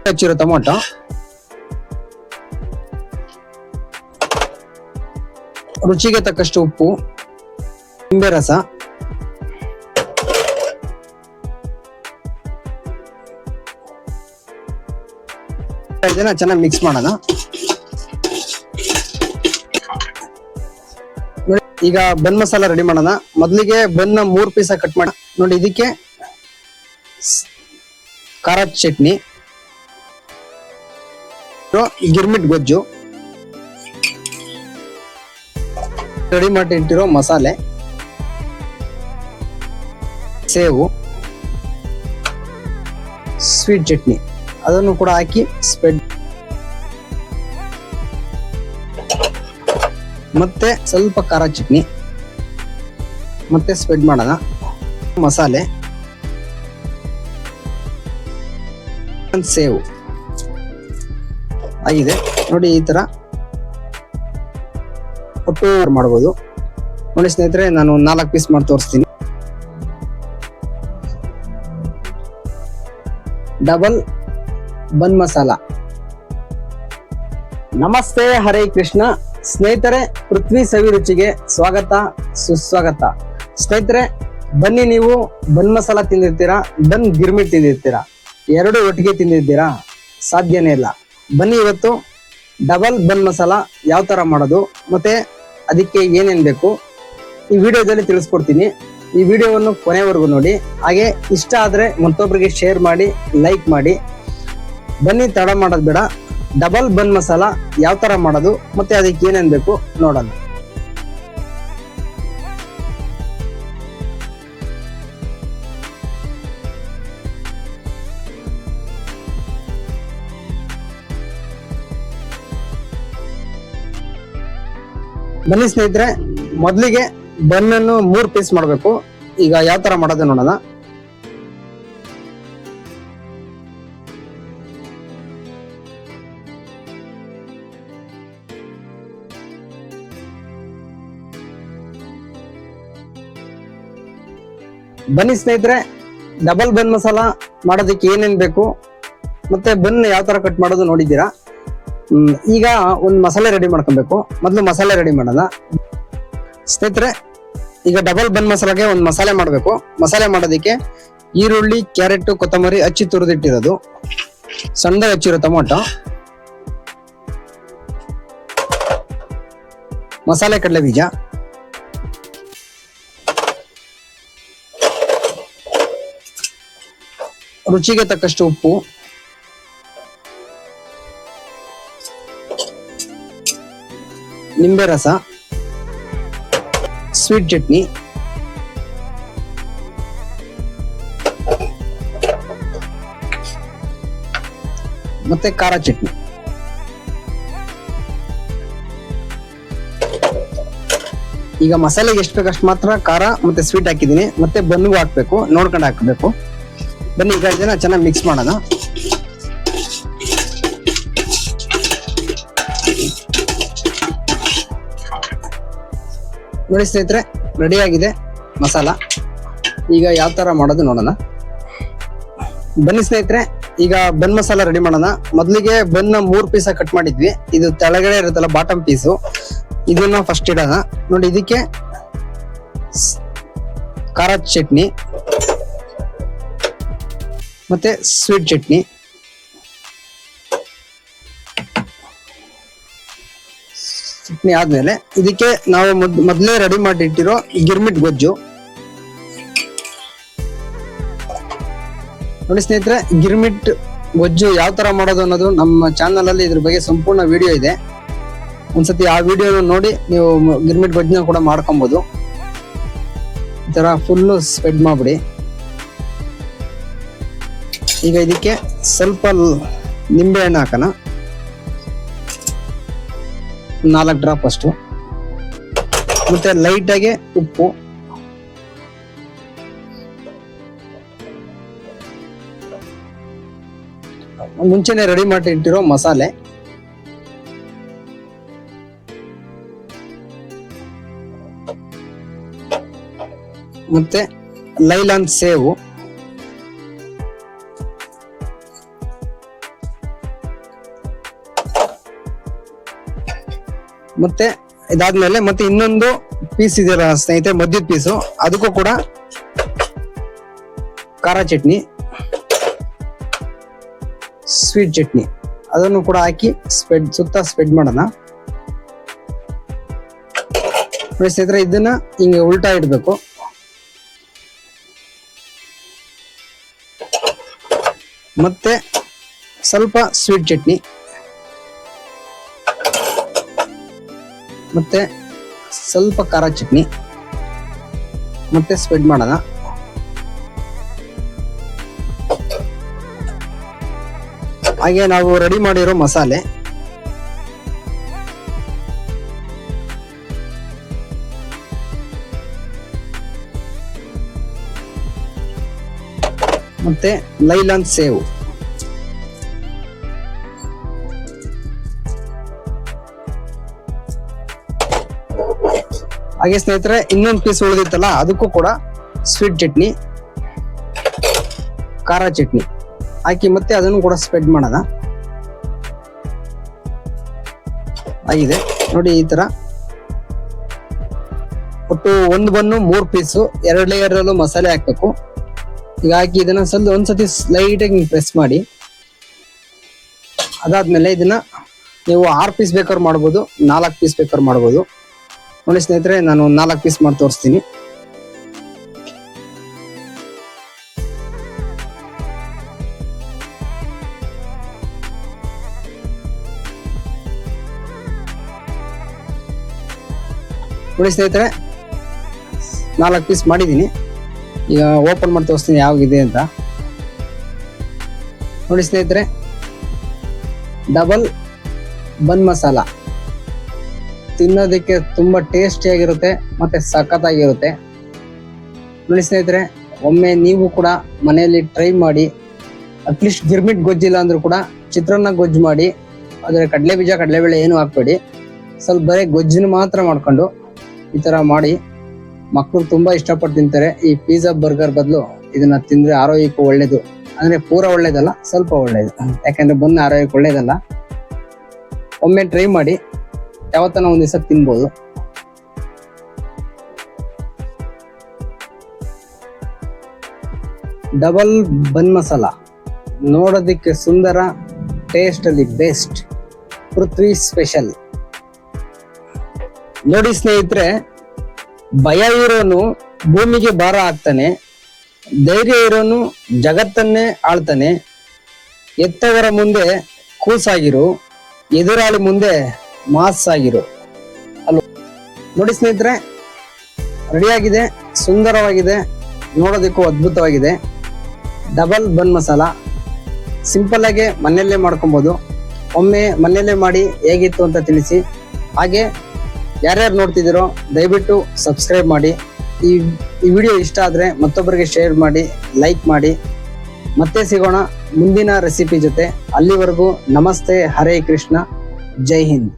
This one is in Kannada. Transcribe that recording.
ಹಚ್ಚಿರೋ ಟೊಮೊಟೊ, ರುಚಿಗೆ ತಕ್ಕಷ್ಟು ಉಪ್ಪು, ನಿಂಬೆ ರಸ, ಇದನ್ನ ಚೆನ್ನಾಗಿ ಮಿಕ್ಸ್ ಮಾಡೋಣ. ಈಗ ಬನ್ ಮಸಾಲ ರೆಡಿ ಮಾಡೋಣ. ಮೊದಲಿಗೆ ಬನ್ನ 3 ಪೀಸ್ ಕಟ್ ಮಾಡ ನೋಡಿ. ಇದಕ್ಕೆ ಖಾರ ಚಟ್ನಿ, ಗಿರ್ಮಿಟ್ ಗೊಜ್ಜು, ರೆಡಿ ಮಾಡಿ ಇಟ್ಟಿರೋ ಮಸಾಲೆ, ಸೇವು, ಸ್ವೀಟ್ ಚಟ್ನಿ ಅದನ್ನು ಕೂಡ ಹಾಕಿ ಸ್ಪ್ರೆಡ್, ಮತ್ತೆ ಸ್ವಲ್ಪ ಖಾರ ಚಟ್ನಿ ಮತ್ತೆ ಸ್ಪ್ರೆಡ್ ಮಾಡೋಣ. ಮಸಾಲೆ, ಸೇವು ಆಗಿದೆ ನೋಡಿ. ಈ ತರ ಒಟ್ಟು ಮಾಡಬಹುದು ನೋಡಿ ಸ್ನೇಹಿತರೆ. ನಾನು 4 ಪೀಸ್ ಮಾಡಿ ತೋರಿಸ್ತೀನಿ. ಡಬಲ್ ಬನ್ ಮಸಾಲ. ನಮಸ್ತೆ, ಹರೇ ಕೃಷ್ಣ ಸ್ನೇಹಿತರೆ. ಪೃಥ್ವಿ ಸವಿ ರುಚಿಗೆ ಸ್ವಾಗತ, ಸುಸ್ವಾಗತ ಸ್ನೇಹಿತರೆ. ಬನ್ನಿ, ನೀವು ಬನ್ ಮಸಾಲ ತಿಂದಿರ್ತೀರಾ, ಬನ್ ಗಿರ್ಮಿಟ್ ತಿಂದಿರ್ತೀರಾ, ಎರಡು ಒಟ್ಟಿಗೆ ತಿಂದಿರ್ತೀರಾ? ಸಾಧ್ಯನೇ ಇಲ್ಲ. ಬನ್ನಿ, ಇವತ್ತು ಡಬಲ್ ಬನ್ ಮಸಾಲ ಯಾವ ತರ ಮಾಡೋದು ಮತ್ತೆ ಅದಕ್ಕೆ ಏನೇನ್ ಬೇಕು ಈ ವಿಡಿಯೋದಲ್ಲಿ ತಿಳಿಸ್ಕೊಡ್ತೀನಿ. ಈ ವಿಡಿಯೋವನ್ನು ಕೊನೆವರೆಗೂ ನೋಡಿ. ಹಾಗೆ ಇಷ್ಟ ಆದ್ರೆ ಮತ್ತೊಬ್ಬರಿಗೆ ಶೇರ್ ಮಾಡಿ, ಲೈಕ್ ಮಾಡಿ. ಬನ್ನಿ, ತಡ ಮಾಡೋದು ಬೇಡ. ಡಬಲ್ ಬನ್ ಮಸಾಲ ಯಾವ ತರ ಮಾಡೋದು ಮತ್ತೆ ಅದಕ್ಕೆ ಏನೇನ್ ಬೇಕು ನೋಡೋಣ. ಬನ್ನಿ ಸ್ನೇಹಿತರೆ, ಮೊದಲಿಗೆ ಬನ್ನನ್ನು 3 ಪೀಸ್ ಮಾಡಬೇಕು. ಈಗ ಯಾವ ತರ ಮಾಡೋದು ನೋಡೋಣ. ಬನ್ನಿ ಸ್ನೇಹಿತರೆ, ಡಬಲ್ ಬನ್ ಮಸಾಲ ಮಾಡೋದಕ್ಕೆ ಏನೇನ್ ಬೇಕು ಮತ್ತೆ ಬನ್ ಯಾವ ತರ ಕಟ್ ಮಾಡೋದು ನೋಡಿದ್ದೀರಾ. ಈಗ ಒಂದು ಮಸಾಲೆ ರೆಡಿ ಮಾಡ್ಕೊಬೇಕು. ಮೊದಲು ಮಸಾಲೆ ರೆಡಿ ಮಾಡೋಣ ಸ್ನೇಹಿತರೆ. ಈಗ ಡಬಲ್ ಬನ್ ಮಸಾಲಾಗೆ ಒಂದು ಮಸಾಲೆ ಮಾಡಬೇಕು. ಮಸಾಲೆ ಮಾಡೋದಕ್ಕೆ ಈರುಳ್ಳಿ, ಕ್ಯಾರೆಟ್, ಕೊತ್ತಂಬರಿ ಹಚ್ಚಿ ತುರಿದಿಟ್ಟಿರೋದು, ಸಣ್ಣದಾಗಿ ಹಚ್ಚಿರೋ ಟೊಮೊಟೊ, ಮಸಾಲೆ ಕಡಲೆ ಬೀಜ, ರುಚಿಗೆ ತಕ್ಕಷ್ಟು ಉಪ್ಪು, ನಿಂಬೆ ರಸ, ಸ್ವೀಟ್ ಚಟ್ನಿ, ಮತ್ತೆ ಖಾರ ಚಟ್ನಿ. ಈಗ ಮಸಾಲೆಗೆ ಎಷ್ಟು ಬೇಕಷ್ಟು ಮಾತ್ರ ಖಾರ ಮತ್ತೆ ಸ್ವೀಟ್ ಹಾಕಿದೀನಿ. ಮತ್ತೆ ಬನ್ನಿಗೂ ಹಾಕ್ಬೇಕು, ನೋಡ್ಕೊಂಡು ಹಾಕಬೇಕು. ಬನ್ನಿ, ಈಗ ಇದನ್ನ ಚೆನ್ನಾಗಿ ಮಿಕ್ಸ್ ಮಾಡೋಣ. ನೋಡಿ ಸ್ನೇಹಿತರೆ, ರೆಡಿ ಆಗಿದೆ ಮಸಾಲ. ಈಗ ಯಾವ ತರ ಮಾಡೋದು ನೋಡೋಣ. ಬನ್ನಿ ಸ್ನೇಹಿತರೆ, ಈಗ ಬನ್ ಮಸಾಲ ರೆಡಿ ಮಾಡೋಣ. ಮೊದಲಿಗೆ ಬನ್ನ 3 ಪೀಸ್ ಕಟ್ ಮಾಡಿದ್ವಿ. ಇದು ಕೆಳಗಡೆ ಇರುತ್ತಲ್ಲ ಬಾಟಮ್ ಪೀಸು, ಇದನ್ನ ಫಸ್ಟ್ ಇಡೋಣ. ನೋಡಿ, ಇದಕ್ಕೆ ಖಾರ ಚಟ್ನಿ ಮತ್ತೆ ಸ್ವೀಟ್ ಚಟ್ನಿ, ಚಟ್ನಿ ಆದ್ಮೇಲೆ ಇದಕ್ಕೆ ನಾವು ಮೊದಲೇ ರೆಡಿ ಮಾಡಿ ಇಟ್ಟಿರೋ ಗಿರ್ಮಿಟ್ ಗೊಜ್ಜು. ನೋಡಿ ಸ್ನೇಹಿತರೆ, ಗಿರ್ಮಿಟ್ ಗೊಜ್ಜು ಯಾವ ತರ ಮಾಡೋದು ಅನ್ನೋದು ನಮ್ಮ ಚಾನಲ್ ಅಲ್ಲಿ ಇದ್ರ ಬಗ್ಗೆ ಸಂಪೂರ್ಣ ವಿಡಿಯೋ ಇದೆ. ಒಂದ್ಸತಿ ಆ ವಿಡಿಯೋ ನೋಡಿ ನೀವು ಗಿರ್ಮಿಟ್ ಗೊಜ್ಜನ್ನ ಕೂಡ ಮಾಡ್ಕೊಬಹುದು. ಈ ತರ ಫುಲ್ ಸ್ಪ್ರೆಡ್ ಮಾಡ್ಬಿಡಿ. ಈಗ ಇದಕ್ಕೆ ಸ್ವಲ್ಪ ನಿಂಬೆ ಹಣ್ಣು ಹಾಕೋಣ, 4 ಡ್ರಾಪ್ ಅಷ್ಟು, ಮತ್ತೆ ಲೈಟ್ ಆಗಿ ಉಪ್ಪು, ಮುಂಚೆನೆ ರೆಡಿ ಮಾಡಿ ಇಟ್ಟಿರೋ ಮಸಾಲೆ, ಮತ್ತೆ ಲೈಲಾನ್ ಸೇವು, ಮತ್ತೆ ಇದಾದ್ಮೇಲೆ ಮತ್ತೆ ಇನ್ನೊಂದು ಪೀಸ್ ಇದೆಯಲ್ಲ ಸ್ನೇಹಿತರೆ, ಮಧ್ಯದ ಪೀಸು, ಅದಕ್ಕೂ ಕೂಡ ಖಾರ ಚಟ್ನಿ, ಸ್ವೀಟ್ ಚಟ್ನಿ ಅದನ್ನು ಕೂಡ ಹಾಕಿ ಸುತ್ತ ಸ್ಪ್ರೆಡ್ ಮಾಡೋಣ. ನೋಡಿ ಸ್ನೇಹಿತರೆ, ಇದನ್ನ ಹಿಂಗೆ ಉಲ್ಟಾ ಇಡ್ಬೇಕು. ಮತ್ತೆ ಸ್ವಲ್ಪ ಸ್ವೀಟ್ ಚಟ್ನಿ, ಮತ್ತೆ ಸ್ವಲ್ಪ ಖಾರ ಚಟ್ನಿ, ಮತ್ತೆ ಸ್ಪ್ರೆಡ್ ಮಾಡೋಣ. ಹಾಗೆ ನಾವು ರೆಡಿ ಮಾಡಿರೋ ಮಸಾಲೆ, ಮತ್ತೆ ಲೈಲಾನ್ ಸೇವ್, ಹಾಗೆ ಸ್ನೇಹಿತರೆ ಇನ್ನೊಂದು ಪೀಸ್ ಉಳಿದಿತ್ತಲ್ಲ ಅದಕ್ಕೂ ಕೂಡ ಸ್ವೀಟ್ ಚಟ್ನಿ, ಖಾರ ಚಟ್ನಿ ಹಾಕಿ ಮತ್ತೆ ಅದನ್ನು ಕೂಡ ಸ್ಪ್ರೆಡ್ ಮಾಡೋಣ. ಆಗಿದೆ ನೋಡಿ, ಈ ತರ ಒಟ್ಟು ಒಂದು ಬನ್ನು 3 ಪೀಸು, 2 ಲೇಯರ್ ಅಲ್ಲೂ ಮಸಾಲೆ ಹಾಕ್ಬೇಕು. ಈಗ ಹಾಕಿ ಇದನ್ನ ಒಂದ್ಸತಿ ಸ್ಲೈಟ್ ಆಗಿ ಪ್ರೆಸ್ ಮಾಡಿ, ಅದಾದ್ಮೇಲೆ ಇದನ್ನ ನೀವು 6 ಪೀಸ್ ಬೇಕಾದ್ರೂ ಮಾಡ್ಬೋದು, 4 ಪೀಸ್ ಬೇಕಾದ್ರೂ ಮಾಡ್ಬೋದು. ನೋಡಿ ಸ್ನೇಹಿತರೆ, ನಾನು 4 ಪೀಸ್ ಮಾಡಿ ತೋರಿಸ್ತೀನಿ. ನೋಡಿ ಸ್ನೇಹಿತರೆ, 4 ಪೀಸ್ ಮಾಡಿದ್ದೀನಿ. ಈಗ ಓಪನ್ ಮಾಡಿ ತೋರಿಸ್ತೀನಿ ಯಾವಾಗಿದೆ ಅಂತ. ನೋಡಿ ಸ್ನೇಹಿತರೆ, ಡಬಲ್ ಬನ್ ಮಸಾಲ ತಿನ್ನೋದಕ್ಕೆ ತುಂಬಾ ಟೇಸ್ಟಿ ಆಗಿರುತ್ತೆ ಮತ್ತೆ ಸಖತ್ತಾಗಿರುತ್ತೆ. ನೋಡಿ ಸ್ನೇಹಿತರೆ, ಒಮ್ಮೆ ನೀವು ಕೂಡ ಮನೆಯಲ್ಲಿ ಟ್ರೈ ಮಾಡಿ. ಅಟ್ಲೀಸ್ಟ್ ಗಿರ್ಮಿಟ್ ಗೊಜ್ಜಿಲ್ಲ ಅಂದ್ರೂ ಕೂಡ ಚಿತ್ರಾನ್ನ ಗೊಜ್ಜು ಮಾಡಿ, ಆದರೆ ಕಡಲೆ ಬೀಜ ಕಡಲೆಬೇಳೆ ಏನು ಹಾಕ್ಬೇಡಿ, ಸ್ವಲ್ಪ ಬರೀ ಗೊಜ್ಜನ್ನು ಮಾತ್ರ ಮಾಡ್ಕೊಂಡು ಈ ತರ ಮಾಡಿ. ಮಕ್ಕಳು ತುಂಬಾ ಇಷ್ಟಪಟ್ಟು ತಿಂತಾರೆ. ಈ ಪಿಜ್ಜಾ ಬರ್ಗರ್ ಬದಲು ಇದನ್ನ ತಿಂದ್ರೆ ಆರೋಗ್ಯಕ್ಕೂ ಒಳ್ಳೇದು. ಅಂದ್ರೆ ಪೂರ ಒಳ್ಳೇದಲ್ಲ, ಸ್ವಲ್ಪ ಒಳ್ಳೇದು, ಯಾಕಂದ್ರೆ ಬನ್ನ ಆರೋಗ್ಯಕ್ಕೆ ಒಳ್ಳೇದಲ್ಲ. ಒಮ್ಮೆ ಟ್ರೈ ಮಾಡಿ, ಯಾವತ್ತನ ಒಂದ್ ದಿವಸ ತಿನ್ಬೋದು. ಡಬಲ್ ಬನ್ ಮಸಾಲ ನೋಡೋದಿಕ್ಕೆ ಸುಂದರ, ಟೇಸ್ಟ್ ಅಲ್ಲಿ ಬೆಸ್ಟ್, ಪೃಥ್ವಿ ಸ್ಪೆಷಲ್. ನೋಡಿ ಸ್ನೇಹಿತರೆ, ಭಯ ಇರೋನು ಭೂಮಿಗೆ ಭಾರ ಆಗ್ತಾನೆ, ಧೈರ್ಯ ಇರೋನು ಜಗತ್ತನ್ನೇ ಆಳ್ತಾನೆ. ಎತ್ತವರ ಮುಂದೆ ಕೂಸಾಗಿರು, ಎದುರಾಳಿ ಮುಂದೆ ಮಾಸ್ ಆಗಿರು. ಅಲ್ವ? ನೋಡಿ ಸ್ನೇಹಿತರೆ, ರೆಡಿಯಾಗಿದೆ, ಸುಂದರವಾಗಿದೆ, ನೋಡೋದಕ್ಕೂ ಅದ್ಭುತವಾಗಿದೆ. ಡಬಲ್ ಬನ್ ಮಸಾಲ ಸಿಂಪಲ್ ಆಗಿ ಮನೆಯಲ್ಲೇ ಮಾಡ್ಕೊಬಹುದು. ಒಮ್ಮೆ ಮನೆಯಲ್ಲೇ ಮಾಡಿ ಹೇಗಿತ್ತು ಅಂತ ತಿಳಿಸಿ. ಹಾಗೆ ಯಾರ್ಯಾರು ನೋಡ್ತಿದ್ದೀರೋ ದಯವಿಟ್ಟು ಸಬ್ಸ್ಕ್ರೈಬ್ ಮಾಡಿ. ಈ ವಿಡಿಯೋ ಇಷ್ಟ ಆದ್ರೆ ಮತ್ತೊಬ್ಬರಿಗೆ ಶೇರ್ ಮಾಡಿ, ಲೈಕ್ ಮಾಡಿ. ಮತ್ತೆ ಸಿಗೋಣ ಮುಂದಿನ ರೆಸಿಪಿ ಜೊತೆ. ಅಲ್ಲಿವರೆಗೂ ನಮಸ್ತೆ, ಹರೇ ಕೃಷ್ಣ, ಜೈ ಹಿಂದ್.